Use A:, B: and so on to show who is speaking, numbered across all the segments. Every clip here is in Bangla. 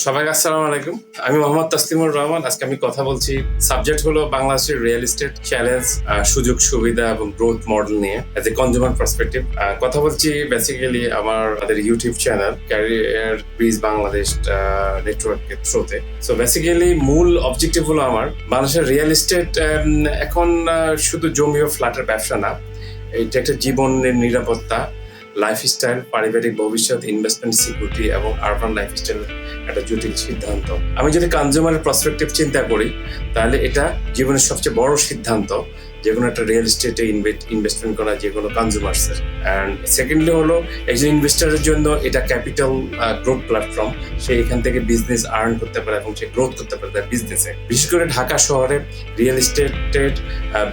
A: সবাইকে আসসালামু আলাইকুম। আমি মোহাম্মদ তাসলিমুর রহমান। আজকে আমি কথা বলছি, সাবজেক্ট হলো বাংলাদেশের রিয়েল এস্টেট চ্যালেঞ্জ, সুযোগ সুবিধা এবং গ্রোথ মডেল নিয়ে অ্যাজ এ কনজিউমার পার্সপেক্টিভ। কথা বলছি বেসিক্যালি আমাদের YouTube channel career bridge Bangladesh নেটওয়ার্কের থ্রুতে। সো বেসিক্যালি মূল অবজেক্টিভ হলো আমার বাংলাদেশের রিয়েল এস্টেট এখন শুধু জমি ও ফ্ল্যাটের ব্যবসা না, এটা একটা জীবনের নিরাপত্তা, লাইফস্টাইল, পারিবারিক ভবিষ্যৎ, ইনভেস্টমেন্ট সিকিউরিটি এবং আরবান লাইফস্টাইল একটা জটিল সিদ্ধান্ত। আমি যদি কনজিউমারের পার্সপেক্টিভ চিন্তা করি, তাহলে এটা জীবনের সবচেয়ে বড় সিদ্ধান্ত, যে কোনো একটা রিয়েল এস্টেটে ইনভেস্টমেন্ট করা যে কোনো কনজিউমার্সের। অ্যান্ড সেকেন্ডলি হলো একজন ইনভেস্টারের জন্য এটা ক্যাপিটাল গ্রোথ প্ল্যাটফর্ম। সে এখান থেকে বিজনেস আর্ন করতে পারে এবং সে গ্রোথ করতে পারে তার বিজনেসে। বিশেষ করে ঢাকা শহরে রিয়েল এস্টেটের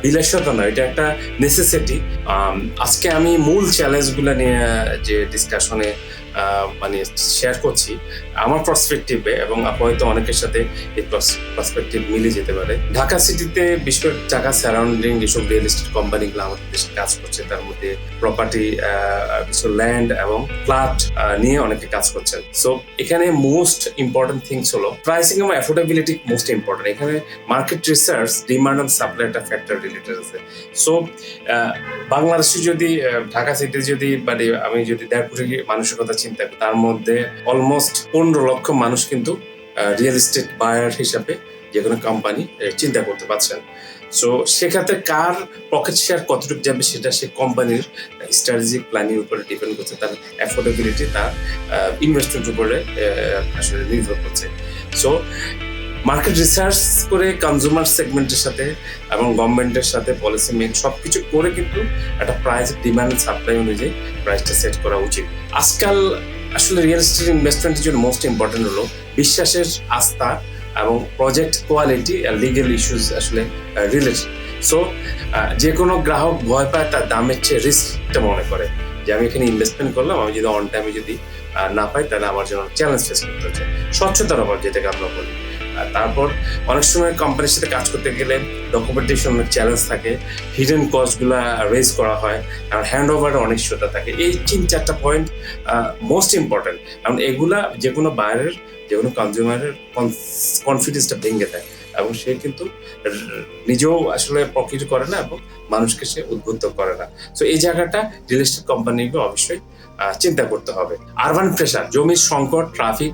A: বিলাসিতা নয়, এটা একটা নেসেসিটি। আজকে আমি মূল চ্যালেঞ্জগুলো নিয়ে যে ডিসকাশনে মানে শেয়ার করছি আমার পার্সপেক্টিভে, এবং হয়তো অনেকের সাথে এই পার্সপেক্টিভ মিলে যেতে পারে। ঢাকা সিটিতে বিশেষ করে ঢাকা সারাউন্ডিং যেসব রিয়েল এস্টেট কোম্পানিগুলো আমাদের দেশে কাজ করছে, তার মধ্যে প্রপার্টি, কিছু ল্যান্ড এবং ফ্ল্যাট নিয়ে অনেকে কাজ করছেন। সো এখানে মোস্ট ইম্পর্টেন্ট থিংস হলো প্রাইসিং এবং অ্যাফোর্ডেবিলিটি মোস্ট ইম্পর্টেন্ট। এখানে market research, demand and supply একটা ফ্যাক্টর রিলেটেড আছে। সো বাংলাদেশে যদি ঢাকা সিটি যদি মানে আমি যদি 1.5 কোটি মানুষের কথা চিন্তা করি, তার মধ্যে অলমোস্ট 15 লক্ষ মানুষ কিন্তু রিয়েল এস্টেট বায়ার হিসাবে যে কোনো কোম্পানি চিন্তা করতে পারছেন। সো সেক্ষেত্রে কার পকেট শেয়ার কতটুকু যাবে সেটা সে কোম্পানির স্ট্র্যাটেজিক প্ল্যানিং উপরে ডিপেন্ড করছে, তার অ্যাফোর্ডেবিলিটি, তার ইনভেস্টমেন্ট উপরে আসলে নির্ভর করছে। সো মার্কেট রিসার্চ করে কনজিউমার সেগমেন্টের সাথে এবং গভর্নমেন্টের সাথে পলিসি মেক সবকিছু করে কিন্তু একটা প্রাইস, ডিমান্ড, সাপ্লাই অনুযায়ী প্রাইসটা সেট করা উচিত। আজকাল আসলে রিয়েল এস্টেট ইনভেস্টমেন্টের জন্য মোস্ট ইম্পর্টেন্ট হলো বিশ্বাসের, আস্থা এবং প্রজেক্ট কোয়ালিটি আর লিগেল ইস্যুস আসলে রিলেটেড। সো যে কোনো গ্রাহক ভয় পায় তার দামের চেয়ে রিস্কটা মনে করে, যে আমি এখানে ইনভেস্টমেন্ট করলাম, আমি যদি অন টাইমে যদি না পাই তাহলে আমার জন্য চ্যালেঞ্জ ফেস করতে হচ্ছে। স্বচ্ছতার অভাব যেটাকে আমরা বলি। তারপর অনেক সময় কোম্পানির সাথে কাজ করতে গেলে ডকুমেন্টেশন অনেক চ্যালেঞ্জ থাকে, হিডেন কস্টগুলো রেজ করা হয়, আর হ্যান্ড ওভারে অনিশ্চয়তা থাকে। এই 3-4টা পয়েন্ট মোস্ট ইম্পর্টেন্ট, কারণ এগুলা যে কোনো বায়ারের, যে কোনো কনজিউমারের কনফিডেন্সটা ভেঙে দেয়, এবং সে কিন্তু নিজেও আসলে প্রফিট করে না এবং মানুষকে সে উদ্বুদ্ধ করে না। সো এই জায়গাটা রিয়েল এস্টেট কোম্পানিকে অবশ্যই চিন্তা করতে হবে। আরবান প্রেশার, জমির সংকট, ট্রাফিক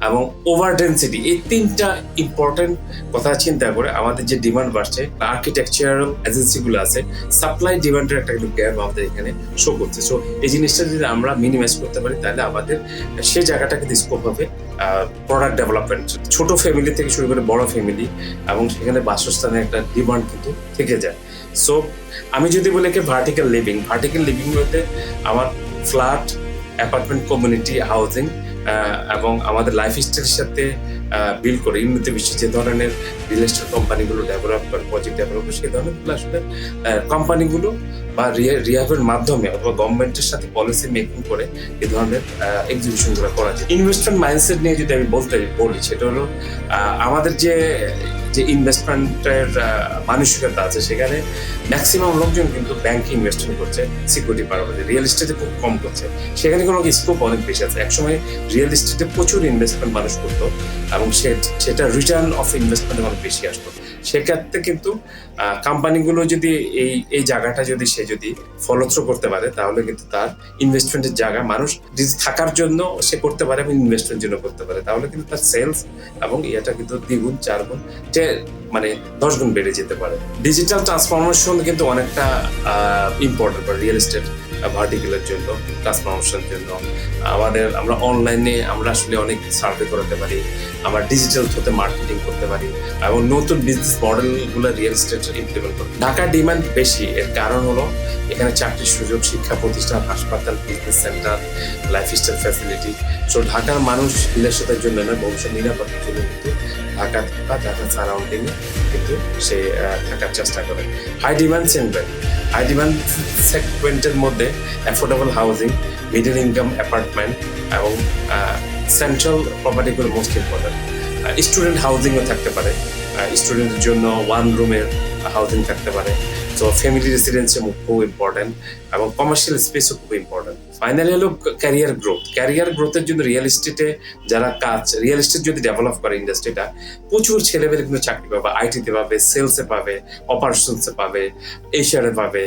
A: এবং ওভার ডেন্সিটি, এই 3টা ইম্পর্টেন্ট কথা চিন্তা করে আমাদের যে ডিমান্ড বাড়ছে, আর্কিটেকচারাল এজেন্সিগুলো আছে, সাপ্লাই ডিমান্ডের একটা কিন্তু গ্যাপ আমাদের এখানে শো করছে। সো এই জিনিসটা যদি আমরা মিনিমাইজ করতে পারি, তাহলে আমাদের সেই জায়গাটা কিন্তু স্কোপ হবে প্রোডাক্ট ডেভেলপমেন্ট। ছোট ফ্যামিলি থেকে শুরু করে বড় ফ্যামিলি, এবং সেখানে বাসস্থানের একটা ডিমান্ড কিন্তু থেকে যায়। সো আমি যদি বলি ভার্টিক্যাল লিভিং বলতে আমার ফ্ল্যাট, অ্যাপার্টমেন্ট, কমিউনিটি হাউজিং এবং আমাদের লাইফস্টাইলের সাথে বিল্ড করে উন্নত বিশ্বে যে ধরনের রিয়েল এস্টেট কোম্পানিগুলো ডেভেলপ করে, প্রজেক্ট ডেভেলপ করে, সেই ধরনেরগুলো আসলে কোম্পানিগুলো বা রিহাবের মাধ্যমে অথবা গভর্নমেন্টের সাথে পলিসি মেকিং করে এই ধরনের এক্সিবিশনগুলো করা যায়। ইনভেস্টমেন্ট মাইন্ডসেট নিয়ে যদি আমি বলি, সেটা হলো আমাদের যে ইনভেস্টমেন্টের মানসিকতা আছে, সেখানে ম্যাক্সিমাম লোকজন কিন্তু ব্যাংকে ইনভেস্টমেন্ট করছে সিকিউরিটি পারপাসে, রিয়েল এস্টেটে খুব কম করছে। সেখানে কোনো স্কোপ অনেক বেশি আছে। একসময় রিয়েল এস্টেটে প্রচুর ইনভেস্টমেন্ট মানুষ করতো এবং সেটা রিটার্ন অফ ইনভেস্টমেন্ট অনেক বেশি আসতো। সেক্ষেত্রে কিন্তু কোম্পানিগুলো যদি এই জায়গাটা যদি সে ফলো থ্রু করতে পারে, তাহলে কিন্তু তার ইনভেস্টমেন্টের জায়গা মানুষ যদি থাকার জন্য সে করতে পারে এবং ইনভেস্টমেন্টের জন্য করতে পারে, তাহলে কিন্তু তার সেলস এবং এটা কিন্তু 2 গুণ 4 গুণ মানে 10 গুণ বেড়ে যেতে পারে। ডিজিটাল ট্রান্সফরমেশন কিন্তু অনেকটা ইম্পর্টেন্ট রিয়েল এস্টেট ভার্টিক্যালের জন্য, ট্রান্সফরমেশনের জন্য। আমরা অনলাইনে আমরা আসলে অনেক সার্ভে করতে পারি, আমরা ডিজিটাল থ্রুতে মার্কেটিং করতে পারি এবং নতুন বিজনেস মডেলগুলো রিয়েল এস্টেট ইমপ্লিমেন্ট করতে। ঢাকার ডিমান্ড বেশি, এর কারণ হলো এখানে চাকরির সুযোগ, শিক্ষা প্রতিষ্ঠান, হাসপাতাল, business centre, lifestyle facility. So ঢাকার মানুষ বিলাসিতার জন্য নয়, ভবিষ্যৎ নিরাপত্তার জন্য কিন্তু ঢাকা বা ঢাকা সারাউন্ডিংয়ে কিন্তু সে থাকার চেষ্টা করে। হাই ডিমান্ড সেগমেন্টের মধ্যে affordable housing, middle income apartment এবং সেন্ট্রাল প্রপার্টিগুলো মোস্ট ইম্পর্টেন্ট। স্টুডেন্ট হাউজিংও থাকতে পারে, স্টুডেন্টের জন্য 1 রুমের হাউজিং থাকতে পারে। তো অথবা ফ্যামিলি রেসিডেন্সি খুব ইম্পর্টেন্ট এবং কমার্শিয়াল স্পেসও খুব ইম্পর্টেন্ট। ফাইনালি হলো ক্যারিয়ার গ্রোথের জন্য রিয়েল এস্টেটে যারা রিয়েল এস্টেট যদি ডেভেলপ করে ইন্ডাস্ট্রিটা, প্রচুর ছেলেমেয়েরা কিন্তু চাকরি পাবে, আইটিতে পাবে, সেলসে পাবে, অপারেশনসে পাবে, এইচআরে পাবে,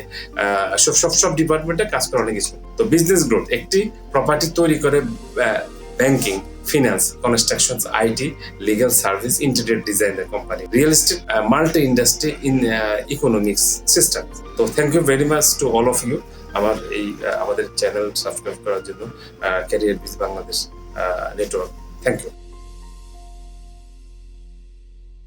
A: সব ডিপার্টমেন্টে কাজ করে অনেক কিছু। তো বিজনেস গ্রোথ, একটি প্রপার্টি তৈরি করে banking, finance, construction, IT, legal service, interior ডিজাইনের company, real estate multi industry in economics system. তো thank you very much to all of you আমাদের চ্যানেল সাবস্ক্রাইব করার জন্য, ক্যারিয়ার বিজ বাংলাদেশ নেটওয়ার্ক। Thank you.